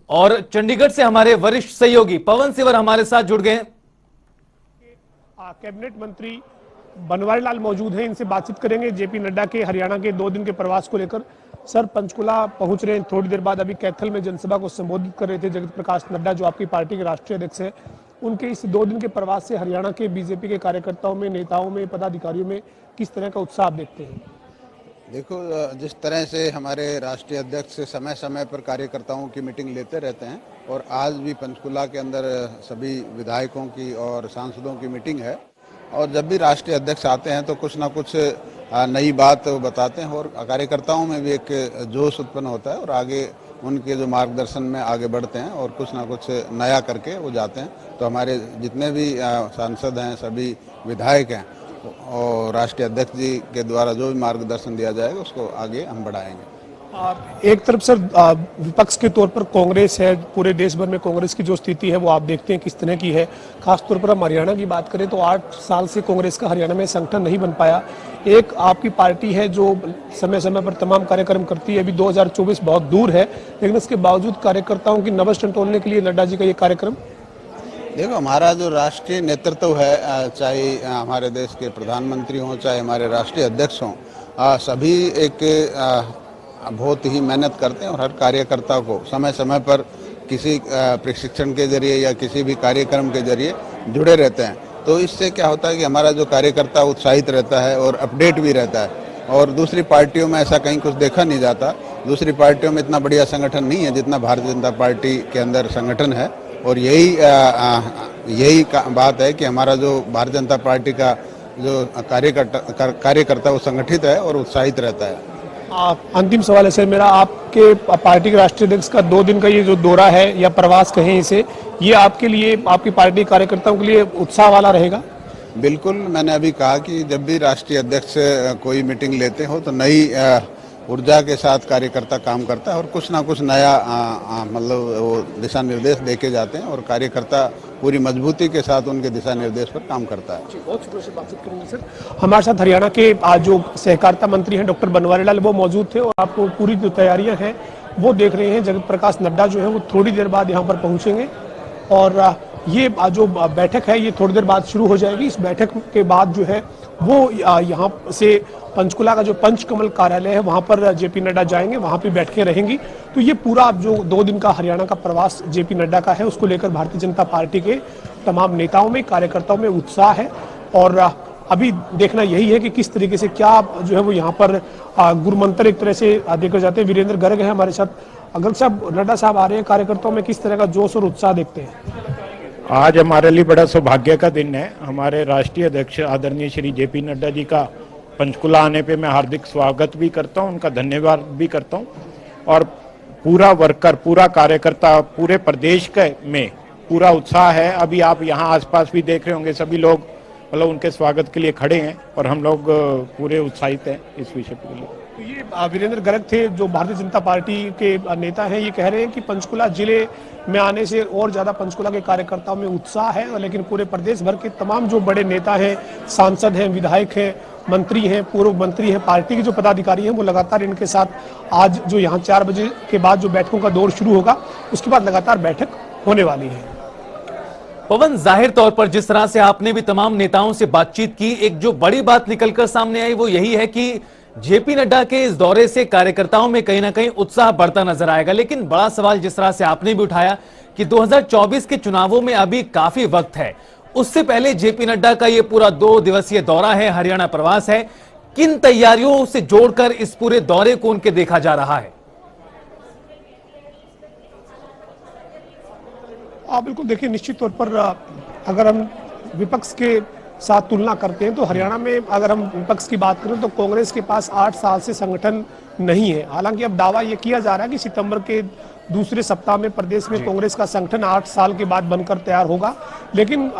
और चंडीगढ़ से हमारे वरिष्ठ सहयोगी पवन सिवर हमारे साथ जुड़ गए हैं। कैबिनेट मंत्री बनवारीलाल मौजूद हैं, इनसे बातचीत करेंगे जेपी नड्डा के हरियाणा के 2 दिन के प्रवास को लेकर। सर, पंचकुला पहुंच रहे हैं, थोड़ी देर बाद अभी कैथल में जनसभा को संबोधित कर रहे थे जगत प्रकाश नड्डा, जो आपकी पार्टी के राष्ट्रीय अध्यक्ष है। उनके इस 2 दिन के प्रवास से हरियाणा के बीजेपी के कार्यकर्ताओं में, नेताओं में, पदाधिकारियों में किस तरह का उत्साह आप देखते हैं? देखो, जिस तरह से हमारे राष्ट्रीय अध्यक्ष समय समय पर कार्यकर्ताओं की मीटिंग लेते रहते हैं और आज भी पंचकुला के अंदर सभी विधायकों की और सांसदों की मीटिंग है, और जब भी राष्ट्रीय अध्यक्ष आते हैं तो कुछ ना कुछ नई बात बताते हैं और कार्यकर्ताओं में भी एक जोश उत्पन्न होता है और आगे उनके जो मार्गदर्शन में आगे बढ़ते हैं और कुछ ना कुछ नया करके वो जाते हैं। तो हमारे जितने भी सांसद हैं, सभी विधायक हैं और राष्ट्रीय अध्यक्ष जी के द्वारा जो भी मार्गदर्शन दिया जाएगा उसको आगे हम बढ़ाएंगे। एक तरफ सर विपक्ष के तौर पर कांग्रेस है, पूरे देश भर में कांग्रेस की जो स्थिति है वो आप देखते हैं किस तरह की है। खासतौर पर हम हरियाणा की बात करें तो 8 साल से कांग्रेस का हरियाणा में संगठन नहीं बन पाया। एक आपकी पार्टी है जो समय समय पर तमाम कार्यक्रम करती है, अभी 2024 बहुत दूर है, लेकिन इसके बावजूद कार्यकर्ताओं की नब्ज टटोलने के लिए नड्डा जी का ये कार्यक्रम। देखो, हमारा जो राष्ट्रीय नेतृत्व है, चाहे हमारे देश के प्रधानमंत्री हों, चाहे हमारे राष्ट्रीय अध्यक्ष हों, सभी एक बहुत ही मेहनत करते हैं और हर कार्यकर्ता को समय समय पर किसी प्रशिक्षण के जरिए या किसी भी कार्यक्रम के जरिए जुड़े रहते हैं। तो इससे क्या होता है कि हमारा जो कार्यकर्ता उत्साहित रहता है और अपडेट भी रहता है। और दूसरी पार्टियों में ऐसा कहीं कुछ देखा नहीं जाता। दूसरी पार्टियों में इतना बढ़िया संगठन नहीं है जितना भारतीय जनता पार्टी के अंदर संगठन है। और यही बात है कि हमारा जो भारतीय जनता पार्टी का जो कार्यकर्ता वो संगठित है और उत्साहित रहता है। अंतिम सवाल है सर मेरा, आपके पार्टी के राष्ट्रीय अध्यक्ष का 2 दिन का ये जो दौरा है या प्रवास कहें इसे, ये आपके लिए, आपकी पार्टी कार्यकर्ताओं के लिए उत्साह वाला रहेगा? बिल्कुल, मैंने अभी कहा कि जब भी राष्ट्रीय अध्यक्ष कोई मीटिंग लेते हो तो नई ऊर्जा के साथ कार्यकर्ता काम करता है और कुछ ना कुछ नया मतलब वो दिशा निर्देश देके जाते हैं और कार्यकर्ता पूरी मजबूती के साथ उनके दिशा निर्देश पर काम करता है। बहुत शुक्रिया से बातचीत करेंगे सर। हमारे साथ हरियाणा के आज जो सहकारिता मंत्री हैं डॉक्टर बनवारीलाल, वो मौजूद थे और आपको पूरी जो तैयारियां हैं वो देख रहे हैं। जगत प्रकाश नड्डा जो है वो थोड़ी देर बाद यहाँ पर पहुँचेंगे और ये जो बैठक है ये थोड़ी देर बाद शुरू हो जाएगी। इस बैठक के बाद जो है वो यहाँ से पंचकुला का जो पंचकमल कार्यालय है वहाँ पर जेपी नड्डा जाएंगे, वहाँ पे बैठकें रहेंगी। तो ये पूरा जो 2 दिन का हरियाणा का प्रवास जेपी नड्डा का है, उसको लेकर भारतीय जनता पार्टी के तमाम नेताओं में, कार्यकर्ताओं में उत्साह है। और अभी देखना यही है कि किस तरीके से क्या जो है वो यहाँ पर गुरु मंत्र एक तरह से देकर जाते हैं। वीरेंद्र गर्ग है हमारे साथ। गर्ग साहब, नड्डा साहब आ रहे हैं, कार्यकर्ताओं में किस तरह का जोश और उत्साह देखते हैं? आज हमारे लिए बड़ा सौभाग्य का दिन है। हमारे राष्ट्रीय अध्यक्ष आदरणीय श्री जेपी नड्डा जी का पंचकुला आने पे मैं हार्दिक स्वागत भी करता हूं, उनका धन्यवाद भी करता हूं। और पूरा वर्कर, पूरा कार्यकर्ता, पूरे प्रदेश के में पूरा उत्साह है। अभी आप यहाँ आसपास भी देख रहे होंगे, सभी लोग मतलब उनके स्वागत के लिए खड़े हैं और हम लोग पूरे उत्साहित हैं इस विषय के लिए। तो ये वीरेंद्र गर्ग थे जो भारतीय जनता पार्टी के नेता हैं, ये कह रहे हैं कि पंचकुला जिले में आने से और ज्यादा पंचकुला के कार्यकर्ताओं में उत्साह है, लेकिन पूरे प्रदेश भर के तमाम जो बड़े नेता हैं, सांसद हैं, विधायक हैं, मंत्री हैं, पूर्व मंत्री हैं, पार्टी के जो पदाधिकारी हैं, वो लगातार इनके साथ आज जो यहाँ 4 बजे के बाद जो बैठकों का दौर शुरू होगा उसके बाद लगातार बैठक होने वाली है। पवन, जाहिर तौर पर जिस तरह से आपने भी तमाम नेताओं से बातचीत की, एक जो बड़ी बात निकलकर सामने आई वो यही है कि जेपी नड्डा के इस दौरे से कार्यकर्ताओं में कहीं ना कहीं उत्साह बढ़ता नजर आएगा। लेकिन बड़ा सवाल जिस तरह से आपने भी उठाया कि 2024 के चुनावों में अभी काफी वक्त है, उससे पहले जेपी नड्डा का ये पूरा 2 दिवसीय दौरा है, हरियाणा प्रवास है, किन तैयारियों से जोड़कर इस पूरे दौरे को उनके देखा जा रहा है? बिल्कुल, देखिए, निश्चित तौर पर अगर हम विपक्ष के साथ तुलना करते हैं तो हरियाणा में अगर हम विपक्ष की बात करें तो कांग्रेस के पास 8 साल से संगठन नहीं है। हालांकि अब दावा यह किया जा रहा है कि सितंबर के दूसरे सप्ताह में प्रदेश में कांग्रेस का संगठन 8 साल के बाद बनकर तैयार होगा। लेकिन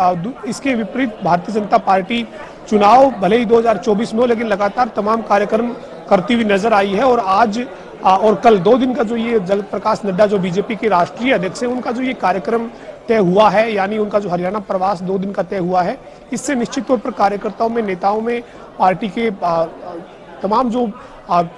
इसके विपरीत भारतीय जनता पार्टी चुनाव भले ही 2024 में हो, लेकिन लगातार तमाम कार्यक्रम करती हुई नजर आई है। और आज और कल 2 दिन का जो ये जगत प्रकाश नड्डा जो बीजेपी के राष्ट्रीय अध्यक्ष हैं, उनका जो ये कार्यक्रम तय हुआ है, यानी उनका जो हरियाणा प्रवास 2 दिन का तय हुआ है, इससे निश्चित तौर पर कार्यकर्ताओं में, नेताओं में, पार्टी के तमाम जो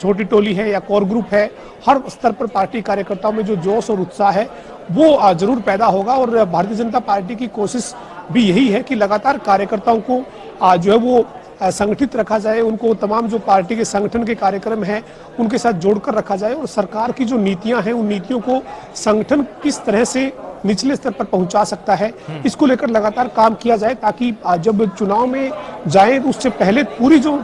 छोटी टोली है या कोर ग्रुप है, हर स्तर पर पार्टी कार्यकर्ताओं में जो जोश और उत्साह है वो जरूर पैदा होगा। और भारतीय जनता पार्टी की कोशिश भी यही है कि लगातार कार्यकर्ताओं को जो है वो संगठित रखा जाए, उनको तमाम जो पार्टी के संगठन के कार्यक्रम हैं उनके साथ जोड़कर रखा जाए, और सरकार की जो नीतियां हैं उन नीतियों को संगठन किस तरह से निचले स्तर पर पहुंचा सकता है, इसको लेकर लगातार काम किया जाए, ताकि जब चुनाव में जाए तो उससे पहले पूरी जो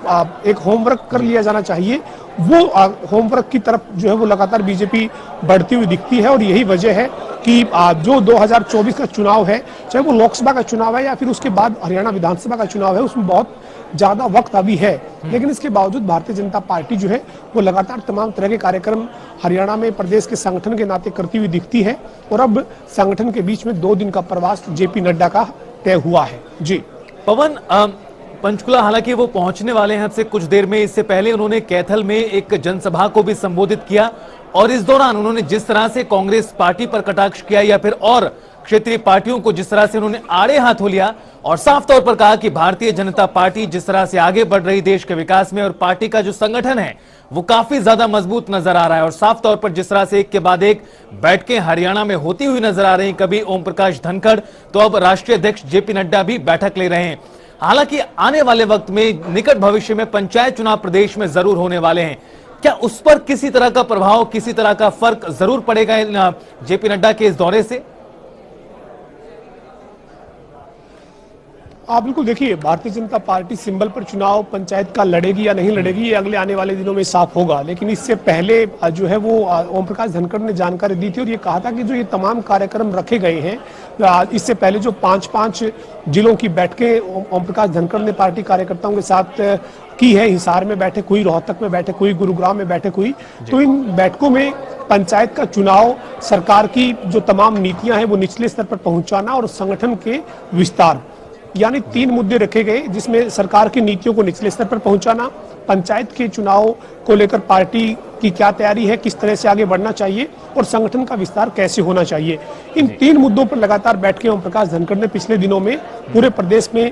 एक होमवर्क कर लिया जाना चाहिए, वो होमवर्क की तरफ जो है वो लगातार बीजेपी बढ़ती हुई दिखती है। और यही वजह है कि जो 2024 का चुनाव है, चाहे वो लोकसभा का चुनाव है या फिर उसके बाद हरियाणा विधानसभा का चुनाव है, उसमें बहुत ज्यादा वक्त अभी है, लेकिन इसके बावजूद भारतीय जनता पार्टी जो है वो लगातार तमाम तरह के कार्यक्रम हरियाणा में प्रदेश के संगठन के नाते करती हुई दिखती है। और अब संगठन के बीच में 2 दिन का प्रवास जेपी नड्डा का तय हुआ है। जी पवन, पंचकुला हालांकि वो पहुंचने वाले हैं अब से कुछ देर में। इससे पहले उन्होंने कैथल में एक जनसभा को भी संबोधित किया, और इस दौरान उन्होंने जिस तरह से कांग्रेस पार्टी पर कटाक्ष किया या फिर और क्षेत्रीय पार्टियों को जिस तरह से उन्होंने आड़े हाथों लिया, और साफ तौर पर कहा कि भारतीय जनता पार्टी जिस तरह से आगे बढ़ रही देश के विकास में, और पार्टी का जो संगठन है वो काफी ज्यादा मजबूत नजर आ रहा है, और साफ तौर पर जिस तरह से एक के बाद एक बैठकें हरियाणा में होती हुई नजर आ रही, कभी ओम प्रकाश धनखड़ तो अब राष्ट्रीय अध्यक्ष जेपी नड्डा भी बैठक ले रहे हैं। हालांकि आने वाले वक्त में निकट भविष्य में पंचायत चुनाव प्रदेश में जरूर होने वाले हैं, क्या उस पर किसी तरह का प्रभाव, किसी तरह का फर्क जरूर पड़ेगा जेपी नड्डा के इस दौरे से? आप बिल्कुल देखिए, भारतीय जनता पार्टी सिंबल पर चुनाव पंचायत का लड़ेगी या नहीं लड़ेगी ये अगले आने वाले दिनों में साफ होगा, लेकिन इससे पहले जो है वो ओम प्रकाश धनखड़ ने जानकारी दी थी और ये कहा था कि जो ये तमाम कार्यक्रम रखे गए हैं, इससे पहले जो 5-5 जिलों की बैठकें ओम प्रकाश धनखड़ ने पार्टी कार्यकर्ताओं के साथ की है, हिसार में बैठक हुई, रोहतक में बैठक हुई, गुरुग्राम में बैठक हुई, तो इन बैठकों में पंचायत का चुनाव, सरकार की जो तमाम नीतियां हैं वो निचले स्तर पर पहुंचाना और संगठन के विस्तार, यानी 3 मुद्दे रखे गए, जिसमें सरकार की नीतियों को निचले स्तर पर पहुंचाना, पंचायत के चुनाव को लेकर पार्टी की क्या तैयारी है, किस तरह से आगे बढ़ना चाहिए और संगठन का विस्तार कैसे होना चाहिए। इन 3 मुद्दों पर लगातार बैठकें ओम प्रकाश धनखड़ ने पिछले दिनों में पूरे प्रदेश में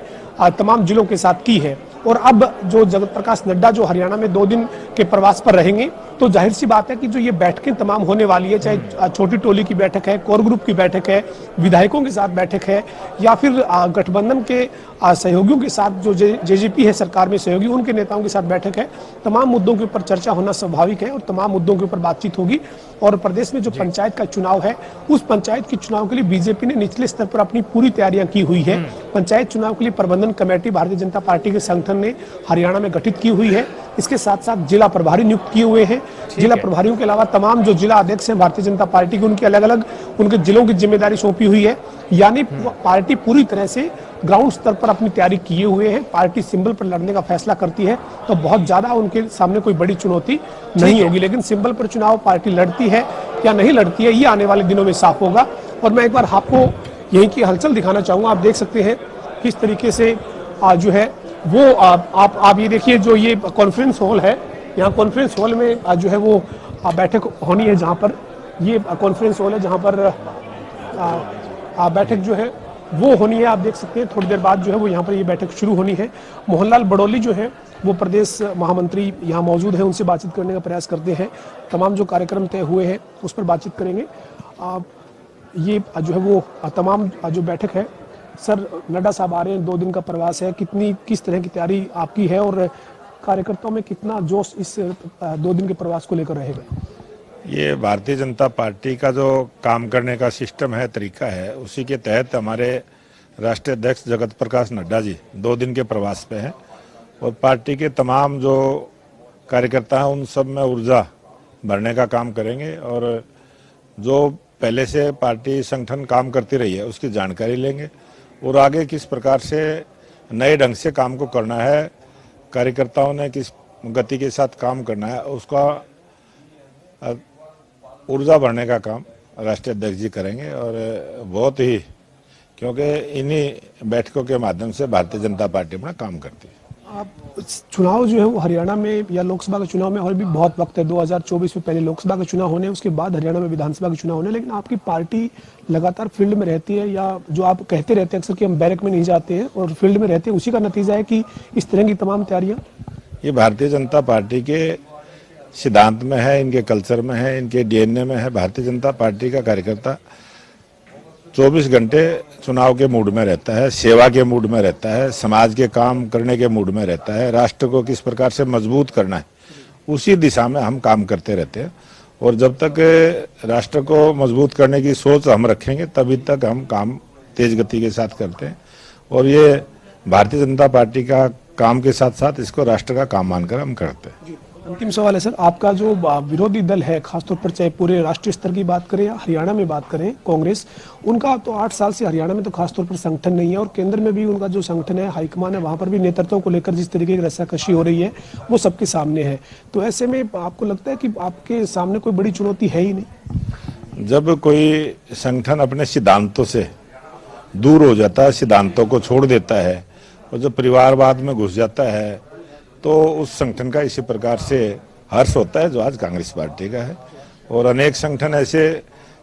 तमाम जिलों के साथ की है। और अब जो जगत प्रकाश नड्डा जो हरियाणा में 2 दिन के प्रवास पर रहेंगे, तो जाहिर सी बात है कि जो ये बैठकें तमाम होने वाली है, चाहे छोटी टोली की बैठक है, कोर ग्रुप की बैठक है, विधायकों के साथ बैठक है, या फिर गठबंधन के सहयोगियों के साथ जो जेजेपी है सरकार में सहयोगी, उनके नेताओं के साथ बैठक है, तमाम मुद्दों के ऊपर चर्चा होना स्वाभाविक है और तमाम मुद्दों के ऊपर बातचीत होगी। और प्रदेश में जो पंचायत का चुनाव है, उस पंचायत के चुनाव के लिए बीजेपी ने निचले स्तर पर अपनी पूरी तैयारियां की हुई है। पंचायत चुनाव के लिए प्रबंधन कमेटी भारतीय जनता पार्टी के संगठन ने हरियाणा में गठित की हुई है। इसके साथ साथ जिला प्रभारी नियुक्त किए हुए हैं। जिला प्रभारियों के अलावा तमाम जो जिला अध्यक्ष हैं भारतीय जनता पार्टी के, उनके अलग अलग उनके जिलों की जिम्मेदारी सौंपी हुई है। यानी पार्टी पूरी तरह से ग्राउंड स्तर पर अपनी तैयारी किए हुए हैं। पार्टी सिंबल पर लड़ने का फैसला करती है तो बहुत ज्यादा उनके सामने कोई बड़ी चुनौती नहीं होगी, लेकिन सिंबल पर चुनाव पार्टी लड़ती है या नहीं लड़ती है, ये आने वाले दिनों में साफ होगा। और मैं एक बार आपको यहीं की हलचल दिखाना चाहूंगा। आप देख सकते हैं किस तरीके से जो है वो आप ये देखिए, जो ये कॉन्फ्रेंस हॉल है, यहाँ कॉन्फ्रेंस हॉल में जो है वो बैठक होनी है, जहाँ पर ये कॉन्फ्रेंस हॉल है जहाँ पर बैठक जो है वो होनी है। आप देख सकते हैं थोड़ी देर बाद जो है वो यहाँ पर ये बैठक शुरू होनी है। मोहनलाल बड़ौली जो है वो प्रदेश महामंत्री यहाँ मौजूद है, उनसे बातचीत करने का प्रयास करते हैं। तमाम जो कार्यक्रम तय हुए हैं उस पर बातचीत करेंगे। ये जो है वो तमाम जो बैठक है, सर नड्डा साहब आ रहे हैं, 2 दिन का प्रवास है, किस तरह की तैयारी आपकी है और कार्यकर्ताओं में कितना जोश इस 2 दिन के प्रवास को लेकर रहेगा? ये भारतीय जनता पार्टी का जो काम करने का सिस्टम है, तरीका है, उसी के तहत हमारे राष्ट्रीय अध्यक्ष जगत प्रकाश नड्डा जी 2 दिन के प्रवास पे हैं और पार्टी के तमाम जो कार्यकर्ता हैं उन सब में ऊर्जा भरने का काम करेंगे और जो पहले से पार्टी संगठन काम करती रही है उसकी जानकारी लेंगे और आगे किस प्रकार से नए ढंग से काम को करना है, कार्यकर्ताओं ने किस गति के साथ काम करना है, उसका ऊर्जा भरने का काम राष्ट्रीय अध्यक्ष जी करेंगे। और बहुत ही, क्योंकि इन्हीं बैठकों के माध्यम से भारतीय जनता पार्टी अपना काम करती है। आप चुनाव जो है वो हरियाणा में या लोकसभा के चुनाव में और भी बहुत वक्त है, 2024 में पहले लोकसभा के चुनाव होने, उसके बाद हरियाणा में विधानसभा के चुनाव होने, लेकिन आपकी पार्टी लगातार फील्ड में रहती है, या जो आप कहते रहते हैं अक्सर कि हम बैरक में नहीं जाते हैं और फील्ड में रहते हैं, उसी का नतीजा है कि इस तरह की तमाम तैयारियां? ये भारतीय जनता पार्टी के सिद्धांत में है, इनके कल्चर में है, इनके डीएनए में है। भारतीय जनता पार्टी का कार्यकर्ता 24 घंटे चुनाव के मूड में रहता है, सेवा के मूड में रहता है, समाज के काम करने के मूड में रहता है, राष्ट्र को किस प्रकार से मजबूत करना है उसी दिशा में हम काम करते रहते हैं। और जब तक राष्ट्र को मजबूत करने की सोच हम रखेंगे तभी तक हम काम तेज गति के साथ करते हैं। और ये भारतीय जनता पार्टी का काम के साथ साथ इसको राष्ट्र का काम मानकर हम करते हैं। अंतिम सवाल है सर, आपका जो विरोधी दल है, खासतौर पर चाहे पूरे राष्ट्रीय स्तर की बात करें या हरियाणा में बात करें, कांग्रेस, उनका तो 8 साल से हरियाणा में तो खासतौर पर संगठन नहीं है और केंद्र में भी उनका जो संगठन है, हाईकमान है, वहां पर भी नेतृत्व को लेकर जिस तरीके की रस्साकशी हो रही है वो सबके सामने है। तो ऐसे में आपको लगता है कि आपके सामने कोई बड़ी चुनौती है ही नहीं? जब कोई संगठन अपने सिद्धांतों से दूर हो जाता है, सिद्धांतों को छोड़ देता है और जब परिवारवाद में घुस जाता है तो उस संगठन का इसी प्रकार से हर्ष होता है जो आज कांग्रेस पार्टी का है। और अनेक संगठन ऐसे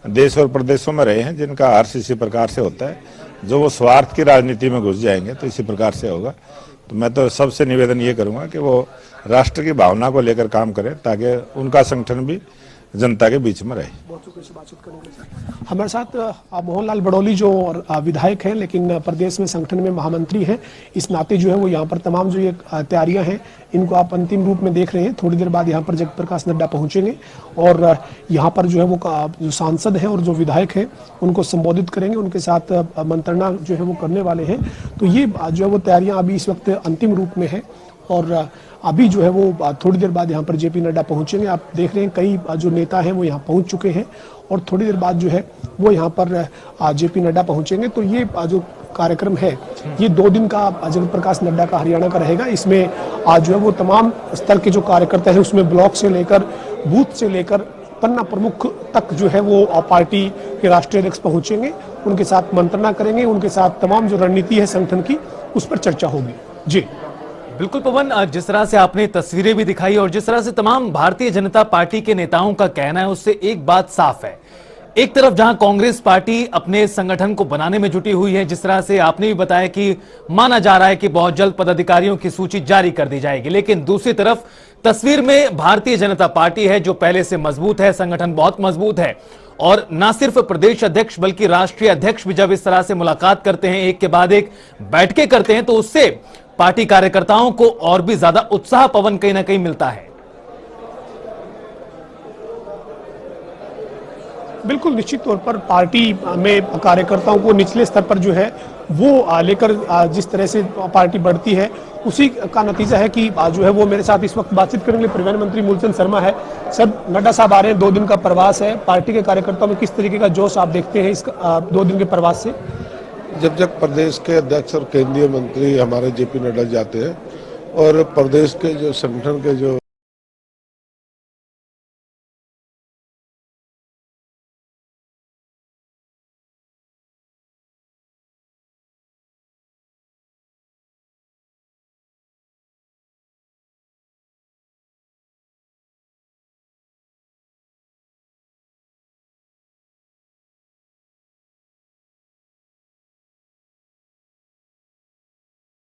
देश और प्रदेशों में रहे हैं जिनका हर्ष इसी प्रकार से होता है। जो वो स्वार्थ की राजनीति में घुस जाएंगे तो इसी प्रकार से होगा। तो मैं तो सबसे निवेदन ये करूंगा कि वो राष्ट्र की भावना को लेकर काम करें ताकि उनका संगठन भी जनता के बीच में रहे। हमारे साथ मोहनलाल बड़ौली जो विधायक हैं लेकिन प्रदेश में संगठन में महामंत्री हैं, इस नाते जो है वो यहाँ पर तमाम जो ये तैयारियां हैं इनको आप अंतिम रूप में देख रहे हैं। थोड़ी देर बाद यहाँ पर जगत प्रकाश नड्डा पहुंचेंगे और यहाँ पर जो है वो जो सांसद हैं और जो विधायक हैं उनको संबोधित करेंगे, उनके साथ मंत्रणा जो है वो करने वाले हैं। तो ये जो है वो तैयारियां अभी इस वक्त अंतिम रूप में है और अभी जो है वो थोड़ी देर बाद यहाँ पर जेपी नड्डा पहुंचेंगे। आप देख रहे हैं कई जो नेता हैं वो यहाँ पहुंच चुके हैं और थोड़ी देर बाद जो है वो यहाँ पर जेपी नड्डा पहुंचेंगे। तो ये जो कार्यक्रम है ये 2 दिन का जगत प्रकाश नड्डा का हरियाणा का रहेगा। इसमें आज जो है वो तमाम स्तर के जो कार्यकर्ता हैं उसमें ब्लॉक से लेकर बूथ से लेकर पन्ना प्रमुख तक जो है वो पार्टी के राष्ट्रीय अध्यक्ष पहुंचेंगे, उनके साथ मंत्रणा करेंगे, उनके साथ तमाम जो रणनीति है संगठन की उस पर चर्चा होगी। जी बिल्कुल पवन, जिस तरह से आपने तस्वीरें भी दिखाई और जिस तरह से तमाम भारतीय जनता पार्टी के नेताओं का कहना है उससे एक बात साफ है। एक तरफ जहां कांग्रेस पार्टी अपने संगठन को बनाने में जुटी हुई है, जिस तरह से आपने भी बताया कि माना जा रहा है कि बहुत जल्द पदाधिकारियों की सूची जारी कर दी जाएगी, लेकिन दूसरी तरफ तस्वीर में भारतीय जनता पार्टी है जो पहले से मजबूत है, संगठन बहुत मजबूत है। और न सिर्फ प्रदेश अध्यक्ष बल्कि राष्ट्रीय अध्यक्ष भी जब इस तरह से मुलाकात करते हैं, एक के बाद एक बैठकें करते हैं, तो उससे पार्टी कार्यकर्ताओं को और भी ज्यादा उत्साह पवन कहीं ना कहीं मिलता है। बिल्कुल निश्चित तौर पर पार्टी में कार्यकर्ताओं को निचले स्तर पर जो है वो लेकर जिस तरह से पार्टी बढ़ती है उसी का नतीजा है कि जो है वो मेरे साथ इस वक्त बातचीत करने के लिए परिवहन मंत्री मूलचंद शर्मा है। सर, नड्डा साहब आ रहे हैं, 2 दिन का प्रवास है, पार्टी के कार्यकर्ताओं में किस तरीके का जोश आप देखते हैं इस 2 दिन के प्रवास से? जब प्रदेश के अध्यक्ष और केंद्रीय मंत्री हमारे जेपी नड्डा जाते हैं और प्रदेश के जो संगठन के जो